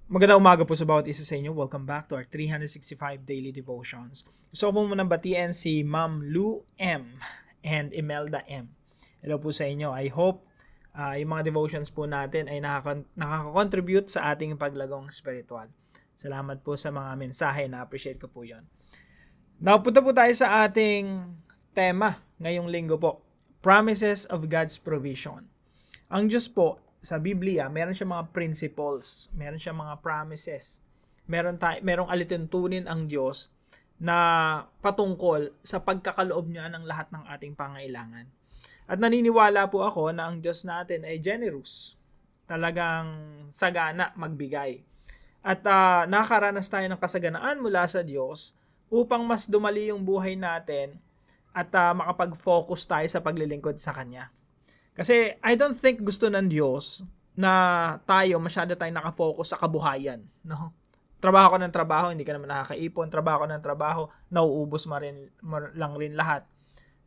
Magandang umaga po sa bawat isa sa inyo. Welcome back to our 365 Daily Devotions. Gusto ko po muna batiin si Ma'am Lou M. and Imelda M. Hello po sa inyo. I hope yung mga devotions po natin ay nakaka-contribute sa ating paglagong spiritual. Salamat po sa mga mensahe. Na-appreciate ko po yon. Napunta po tayo sa ating tema ngayong linggo po. Promises of God's Provision. Ang Diyos po, sa Biblia, meron siya mga principles, meron siya mga promises. Merong alituntunin ang Diyos na patungkol sa pagkakaloob niya ng lahat ng ating pangailangan. At naniniwala po ako na ang Diyos natin ay generous. Talagang sagana magbigay. At nakakaranas tayo ng kasaganaan mula sa Diyos upang mas dumali yung buhay natin at makapag-focus tayo sa paglilingkod sa Kanya. Kasi I don't think gusto ng Diyos na masyado tayo nakafocus sa kabuhayan. No? Trabaho ko ng trabaho, hindi ka naman nakakaipon. Trabaho ko ng trabaho, nauubos lang rin lahat.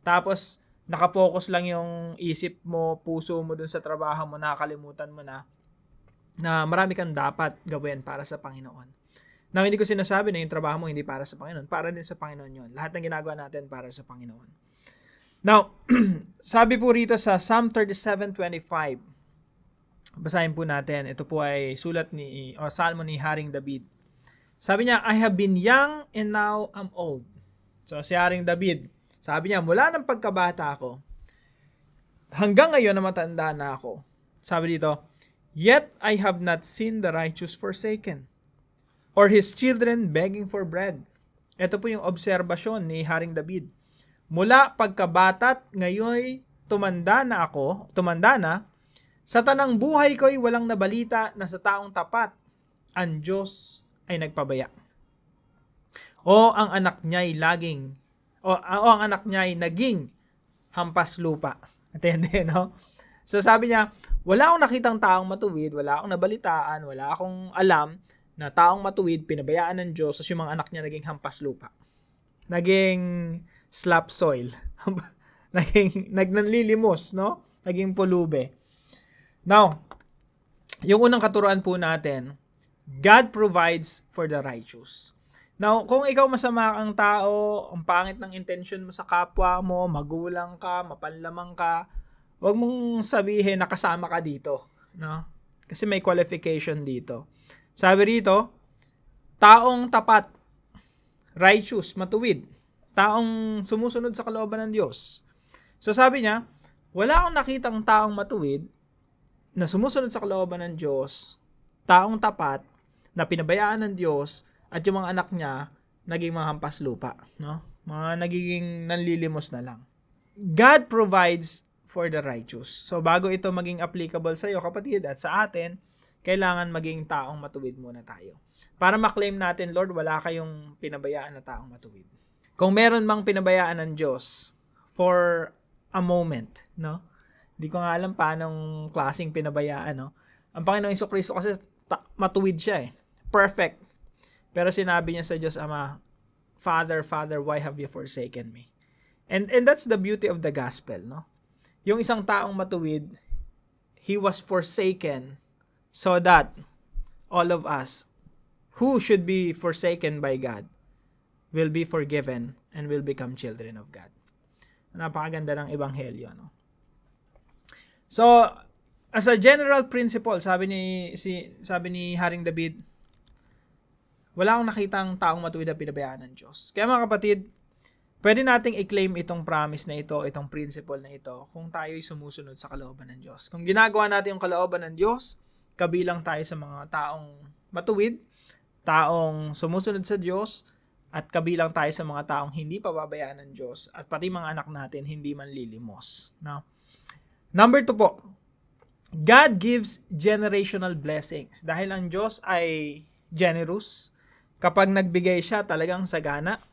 Tapos, nakafocus lang yung isip mo, puso mo dun sa trabaho mo, nakakalimutan mo na marami kang dapat gawin para sa Panginoon. Now, hindi ko sinasabi na yung trabaho mo hindi para sa Panginoon. Para din sa Panginoon yun. Lahat ng ginagawa natin para sa Panginoon. Now, sabi po rito sa Psalm 37:25, basahin po natin. Ito po ay salmo ni Haring David. Sabi niya, I have been young and now I'm old. So, si Haring David, sabi niya, mula ng pagkabata ko, hanggang ngayon na matanda na ako. Sabi dito, yet I have not seen the righteous forsaken, or his children begging for bread. Ito po yung obserbasyon ni Haring David. Mula pagkabata't ngayon tumanda na, sa tanang buhay ko'y walang nabalita na sa taong tapat, ang Diyos ay nagpabaya. Ang anak niya'y naging hampas lupa. Atende, no? So sabi niya, wala akong nakitang taong matuwid, wala akong nabalitaan, wala akong alam na taong matuwid, pinabayaan ng Diyos, yung mga anak niya naging hampas lupa. Naging slap soil. Nagnanlilimos, no? Naging pulube. Now, yung unang katuruan po natin, God provides for the righteous. Now, kung ikaw masama kang tao, ang pangit ng intention mo sa kapwa mo, magulang ka, mapanlamang ka, huwag mong sabihin na kasama ka dito, no? Kasi may qualification dito. Sabi rito, taong tapat, righteous, matuwid, taong sumusunod sa kalooban ng Diyos. So sabi niya, wala akong nakitang taong matuwid na sumusunod sa kalooban ng Diyos, taong tapat na pinabayaan ng Diyos at yung mga anak niya naging mga hampas lupa, no? Mga nagiging nanlilimos na lang. God provides for the righteous. So bago ito maging applicable sa iyo, kapatid, at sa atin, kailangan maging taong matuwid muna tayo. Para maklaim natin, Lord, wala kayong pinabayaan na taong matuwid. Kung meron mang pinabayaan ng Diyos for a moment, no? Hindi ko nga alam paanong klaseng pinabayaan, no? Ang Panginoong Jesucristo kasi matuwid siya eh. Perfect. Pero sinabi niya sa Diyos Ama, Father, why have you forsaken me? And that's the beauty of the gospel, no? Yung isang taong matuwid, he was forsaken so that all of us who should be forsaken by God will be forgiven and will become children of God. Napakaganda ng ebanghelyo, no? So, as a general principle, sabi ni Haring David, wala akong nakitang taong matuwid na pinabayaan ng Diyos. Kaya mga kapatid, pwede nating i-claim itong promise na ito, itong principle na ito, kung tayo'y sumusunod sa kalooban ng Diyos. Kung ginagawa natin yung kalooban ng Diyos, kabilang tayo sa mga taong matuwid, taong sumusunod sa Diyos, at kabilang tayo sa mga taong hindi pababayaan ng Diyos at pati mga anak natin hindi manlilimos. No? Number 2 po, God gives generational blessings. Dahil ang Diyos ay generous, kapag nagbigay siya talagang sagana.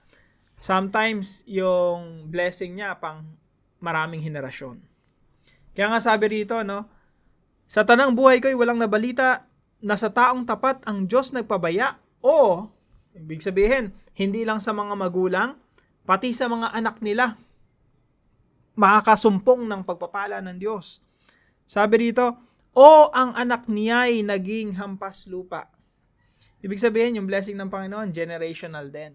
Sometimes yung blessing niya pang maraming henerasyon. Kaya nga sabi rito, no, sa tanang buhay ko'y walang nabalita na sa taong tapat ang Diyos nagpabaya o ibig sabihin, hindi lang sa mga magulang, pati sa mga anak nila, makakasumpong ng pagpapala ng Diyos. Sabi dito, ang anak niya'y naging hampas lupa. Ibig sabihin, yung blessing ng Panginoon, generational din.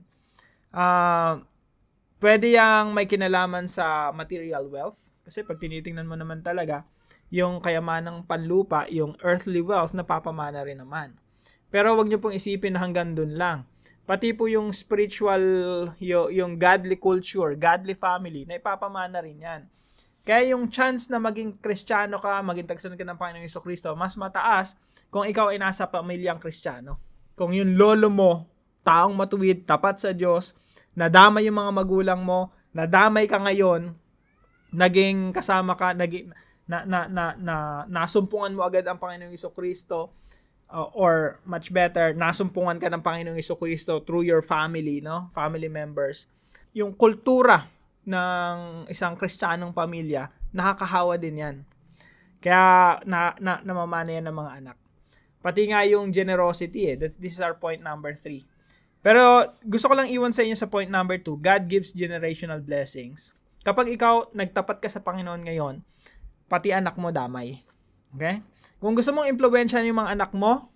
Pwede yang may kinalaman sa material wealth. Kasi pag tinitingnan mo naman talaga, yung kayamanang panlupa, yung earthly wealth, napapamana rin naman. Pero wag niyo pong isipin na hanggang dun lang. Pati po yung spiritual, yung godly culture, godly family, na ipapamana rin yan. Kaya yung chance na maging Kristiyano ka, maging tagsunod ka ng Panginoong Jesucristo, mas mataas kung ikaw ay nasa pamilyang Kristiyano. Kung yung lolo mo, taong matuwid, tapat sa Diyos, nadamay yung mga magulang mo, nadamay ka ngayon, naging kasama ka, nasumpungan mo agad ang Panginoong Jesucristo, or much better, nasumpungan ka ng Panginoong Jesucristo through your family, no? Family members. Yung kultura ng isang Kristiyanong pamilya, nakakahawa din yan. Kaya namamana yan ng mga anak. Pati nga yung generosity This is our point number 3. Pero gusto ko lang iwan sa inyo sa point number 2. God gives generational blessings. Kapag ikaw nagtapat ka sa Panginoon ngayon, pati anak mo damay. Okay? Kung gusto mong impluwensyahan yung mga anak mo,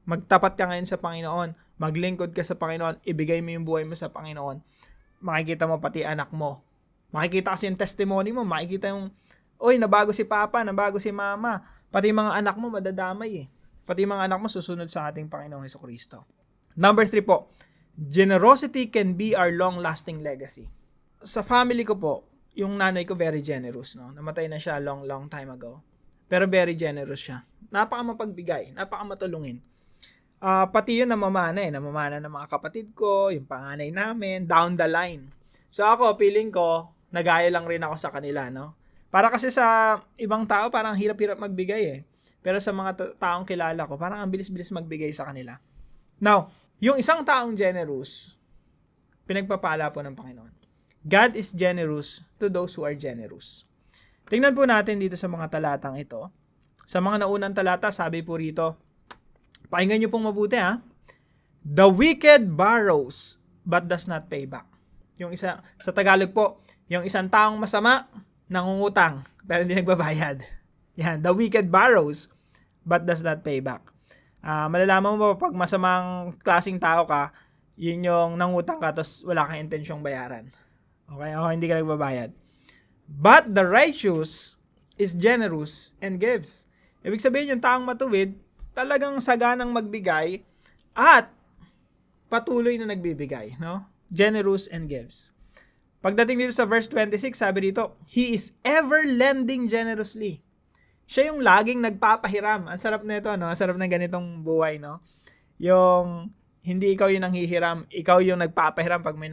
magtapat ka ngayon sa Panginoon, maglingkod ka sa Panginoon, ibigay mo yung buhay mo sa Panginoon, makikita mo pati anak mo. Makikita kasi yung testimony mo, makikita yung, oy, nabago si Papa, nabago si Mama. Pati mga anak mo madadamay Pati mga anak mo susunod sa ating Panginoong Jesucristo. Number 3 po, generosity can be our long-lasting legacy. Sa family ko po, yung nanay ko very generous, no? Namatay na siya long time ago. Pero very generous siya. Napaka-mapagbigay, napaka-matulungin. Pati yun namamana ng mga kapatid ko, yung panganay namin, down the line. So ako, feeling ko, nagaya lang rin ako sa kanila, no? Para kasi sa ibang tao, parang hirap-hirap magbigay Pero sa mga taong kilala ko, parang ang bilis-bilis magbigay sa kanila. Now, yung isang taong generous, pinagpapala po ng Panginoon. God is generous to those who are generous. Tingnan po natin dito sa mga talatang ito. Sa mga naunang talata, sabi po rito, pakinggan nyo pong mabuti The wicked borrows, but does not pay back. Yung isa, sa Tagalog po, yung isang taong masama, nangungutang, pero hindi nagbabayad. Yan, the wicked borrows, but does not pay back. Malalaman mo pag masamang klaseng tao ka, yun yung nangutang ka, tapos wala kang intensyong bayaran. Okay? O hindi ka nagbabayad. But the righteous is generous and gives. Ibig sabihin, yung taong matuwid, talagang saganang magbigay at patuloy na nagbibigay. No? Generous and gives. Pagdating dito sa verse 26, sabi dito, He is ever lending generously. Siya yung laging nagpapahiram. Ang sarap nito, no? Ang sarap ng ganitong buhay, no? Yung hindi ikaw yung nanghihiram, ikaw yung nagpapahiram pag may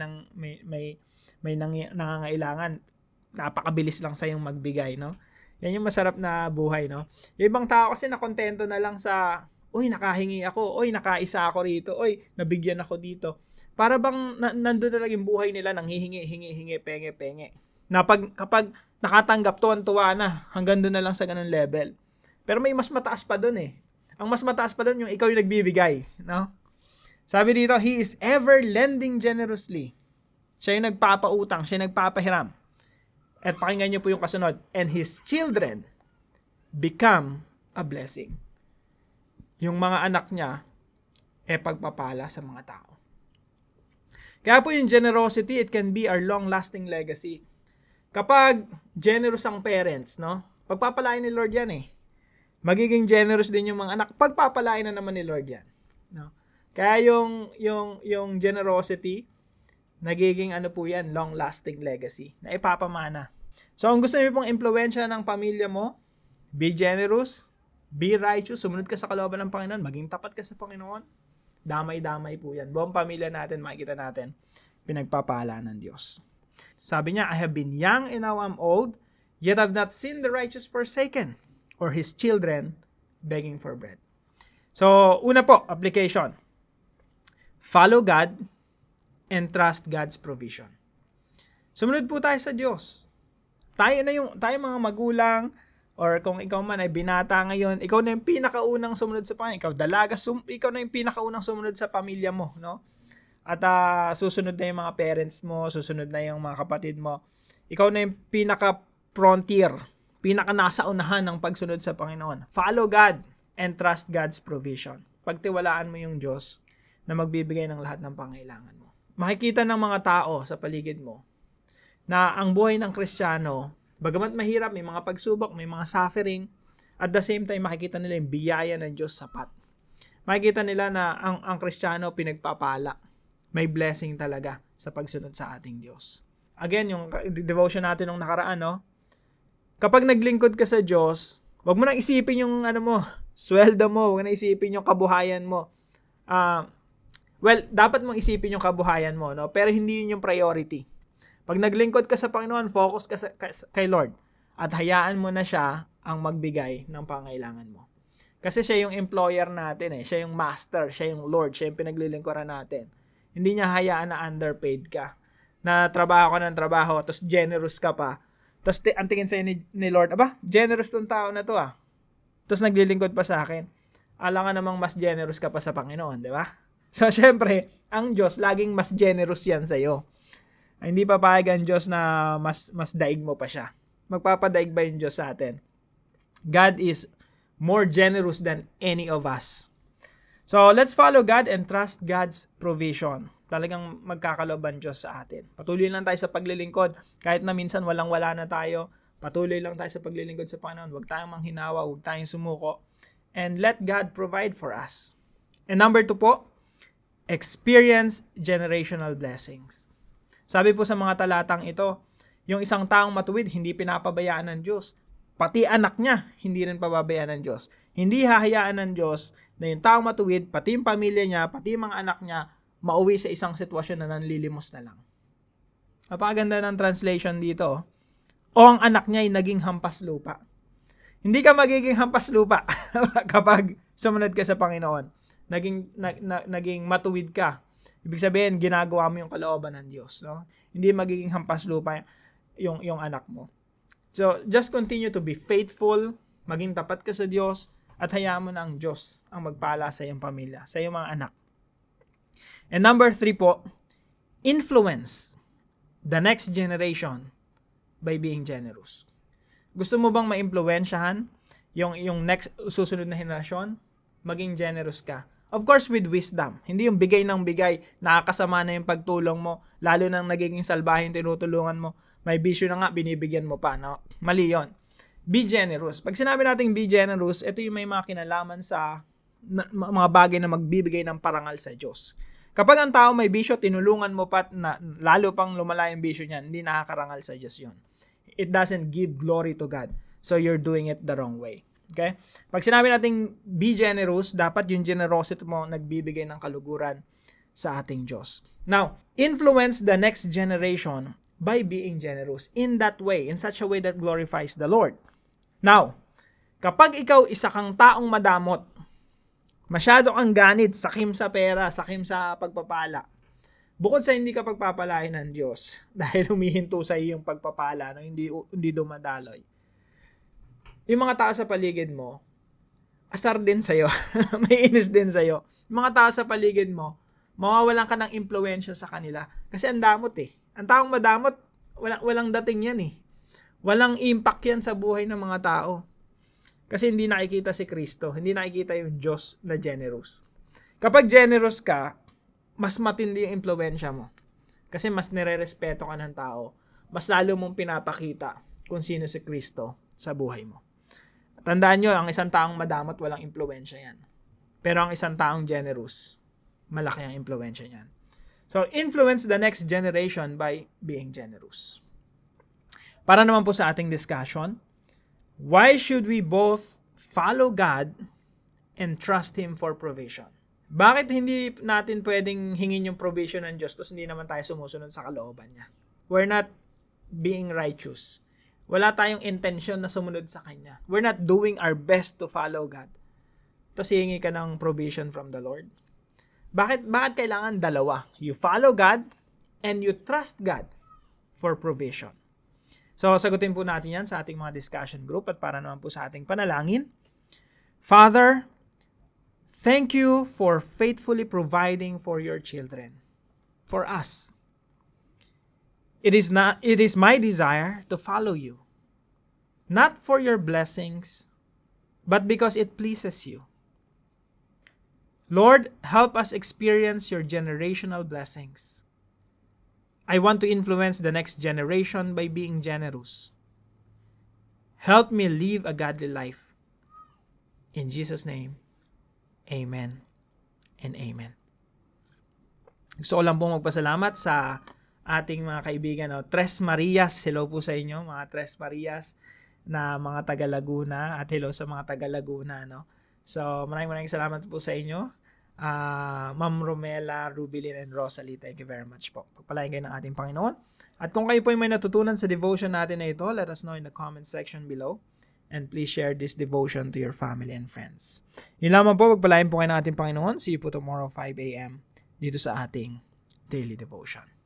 nangangailangan. Napakabilis lang sa yung magbigay, no? Yan yung masarap na buhay, no? Yung ibang tao kasi nakontento na lang sa, uy, nakahingi ako, uy, nakaisa ako rito, uy, nabigyan ako dito. Para bang nandun na lang yung buhay nila nang hingi, penge. Na kapag nakatanggap, tuwan-tuwa na, hanggang doon na lang sa ganun level. Pero may mas mataas pa doon Ang mas mataas pa doon yung ikaw yung nagbibigay, no? Sabi dito, He is ever lending generously. Siya yung nagpapautang, siya yung nagpapahiram. At pakinggan niyo po yung kasunod, and His children become a blessing. Yung mga anak niya, pagpapala sa mga tao. Kaya po yung generosity, it can be our long-lasting legacy. Kapag generous ang parents, no? Pagpapalain ni Lord yan Magiging generous din yung mga anak. Pagpapalain na naman ni Lord yan. No? Kaya yung generosity, nagiging po yan, long-lasting legacy na ipapamana. So, kung gusto niyo pong impluwensya ng pamilya mo, be generous, be righteous, sumunod ka sa kalooban ng Panginoon, maging tapat ka sa Panginoon, damay-damay po yan. Buong pamilya natin, makikita natin, pinagpapala ng Diyos. Sabi niya, I have been young and now I'm old, yet I've not seen the righteous forsaken, or his children begging for bread. So, una po, application. Follow God and trust God's provision. Sumunod po tayo sa Diyos. Tayo mga magulang, or kung ikaw man ay binata ngayon, ikaw na yung pinakaunang sumunod sa Panginoon. Ikaw dalaga, ikaw na yung pinakaunang sumunod sa pamilya mo, no? At susunod na yung mga parents mo, susunod na yung mga kapatid mo. Ikaw na yung pinaka-frontier, pinaka-nasa unahan ng pagsunod sa Panginoon. Follow God and trust God's provision. Pagtiwalaan mo yung Diyos, na magbibigay ng lahat ng pangailangan mo. Makikita ng mga tao sa paligid mo na ang buhay ng Kristiyano, bagamat mahirap, may mga pagsubok, may mga suffering, at the same time, makikita nila yung biyaya ng Diyos sapat. Makikita nila na ang Kristiyano pinagpapala. May blessing talaga sa pagsunod sa ating Diyos. Again, yung devotion natin nung nakaraan, no? Kapag naglingkod ka sa Diyos, wag mo nang isipin yung sweldo mo, wag mo nang isipin yung kabuhayan mo. Well, dapat mong isipin yung kabuhayan mo, no? Pero hindi yun yung priority. Pag naglingkod ka sa Panginoon, focus ka kay Lord at hayaan mo na siya ang magbigay ng pangailangan mo. Kasi siya yung employer natin siya yung master, siya yung Lord, siya yung pinaglilingkuran natin. Hindi niya hayaan na underpaid ka, na trabaho ka ng trabaho, tapos generous ka pa. Tapos ang tingin sa'yo ni Lord, generous tong tao na to Tapos naglilingkod pa sa akin. Alam ka namang mas generous ka pa sa Panginoon, di ba? So, syempre, ang Diyos, laging mas generous yan sa'yo. Hindi papayag ang Diyos na mas daig mo pa siya. Magpapadaig ba yung Diyos sa atin? God is more generous than any of us. So, let's follow God and trust God's provision. Talagang magkakaloob ang Diyos sa atin. Patuloy lang tayo sa paglilingkod. Kahit na minsan walang-wala na tayo, patuloy lang tayo sa paglilingkod sa Panginoon. Huwag tayong manghinawa, huwag tayong sumuko. And let God provide for us. And number 2 po, experience generational blessings. Sabi po sa mga talatang ito, yung isang taong matuwid, hindi pinapabayaan ng Diyos. Pati anak niya, hindi rin pababayaan ng Diyos. Hindi hahayaan ng Diyos na yung taong matuwid, pati yung pamilya niya, pati yung mga anak niya, mauwi sa isang sitwasyon na nanlilimos na lang. Napakaganda ng translation dito. O ang anak niya ay naging hampas lupa. Hindi ka magiging hampas lupa kapag sumunod ka sa Panginoon. Naging matuwid ka. Ibig sabihin, ginagawa mo yung kalooban ng Diyos. No? Hindi magiging hampas lupa yung anak mo. So, just continue to be faithful, maging tapat ka sa Diyos, at hayaan mo na ang Diyos ang magpala sa iyong pamilya, sa iyong mga anak. And number 3 po, influence the next generation by being generous. Gusto mo bang ma-impluwensyahan yung next susunod na henerasyon? Maging generous ka. Of course, with wisdom. Hindi yung bigay ng bigay, nakakasama na yung pagtulong mo, lalo nang nagiging salbahin tinutulungan mo. May bisyo na nga, binibigyan mo pa. No? Mali yun. Be generous. Pag sinabi natin be generous, ito yung may mga kinalaman sa mga bagay na magbibigay ng parangal sa Diyos. Kapag ang tao may bisyo, tinulungan mo pa na lalo pang lumala yung bisyo niyan, hindi nakakarangal sa Diyos yun. It doesn't give glory to God. So you're doing it the wrong way. Okay? Pag sinabi nating be generous, dapat yung generosity mo nagbibigay ng kaluguran sa ating Diyos. Now, influence the next generation by being generous in that way, in such a way that glorifies the Lord. Now, kapag ikaw isa kang taong madamot, masyado kang ganit, sakim sa pera, sakim sa pagpapala, bukod sa hindi ka pagpapalain ng Diyos dahil humihinto sa iyo yung pagpapala, no, hindi dumadaloy, yung mga tao sa paligid mo, asar din sa'yo. May inis din sa'yo. Yung mga tao sa paligid mo, mawawalan ka ng impluwensya sa kanila. Kasi ang damot Ang taong madamot, walang dating yan Walang impact yan sa buhay ng mga tao. Kasi hindi nakikita si Kristo. Hindi nakikita yung Diyos na generous. Kapag generous ka, mas matindi yung impluwensya mo. Kasi mas nire-respeto ka ng tao. Mas lalo mong pinapakita kung sino si Kristo sa buhay mo. Tandaan nyo, ang isang taong madamot, walang impluwensya yan. Pero ang isang taong generous, malaki ang impluwensya niyan. So, influence the next generation by being generous. Para naman po sa ating discussion, why should we both follow God and trust Him for provision? Bakit hindi natin pwedeng hingin yung provision ng Diyos tapos hindi naman tayo sumusunod sa kalooban niya? We're not being righteous. Wala tayong intention na sumunod sa Kanya. We're not doing our best to follow God. Tapos hihingi ka ng provision from the Lord. Bakit kailangan dalawa? You follow God and you trust God for provision. So, sagutin po natin yan sa ating mga discussion group at para naman po sa ating panalangin. Father, thank you for faithfully providing for your children, for us. It is my desire to follow you, not for your blessings, but because it pleases you. Lord, help us experience your generational blessings. I want to influence the next generation by being generous. Help me live a godly life. In Jesus' name, amen and amen. Gusto ko lang po magpasalamat sa ating mga kaibigan, Tres Marias. Hello po sa inyo, mga Tres Marias na mga taga Laguna, at hello sa mga taga Laguna, no? So, maraming salamat po sa inyo. Ma'am Romela, Rubilin, and Rosalie, thank you very much po. Pagpalain kayo ng ating Panginoon. At kung kayo po ay may natutunan sa devotion natin na ito, let us know in the comment section below. And please share this devotion to your family and friends. Yun lamang po, pagpalain po kayo ng ating Panginoon. See you po tomorrow 5 a.m. dito sa ating daily devotion.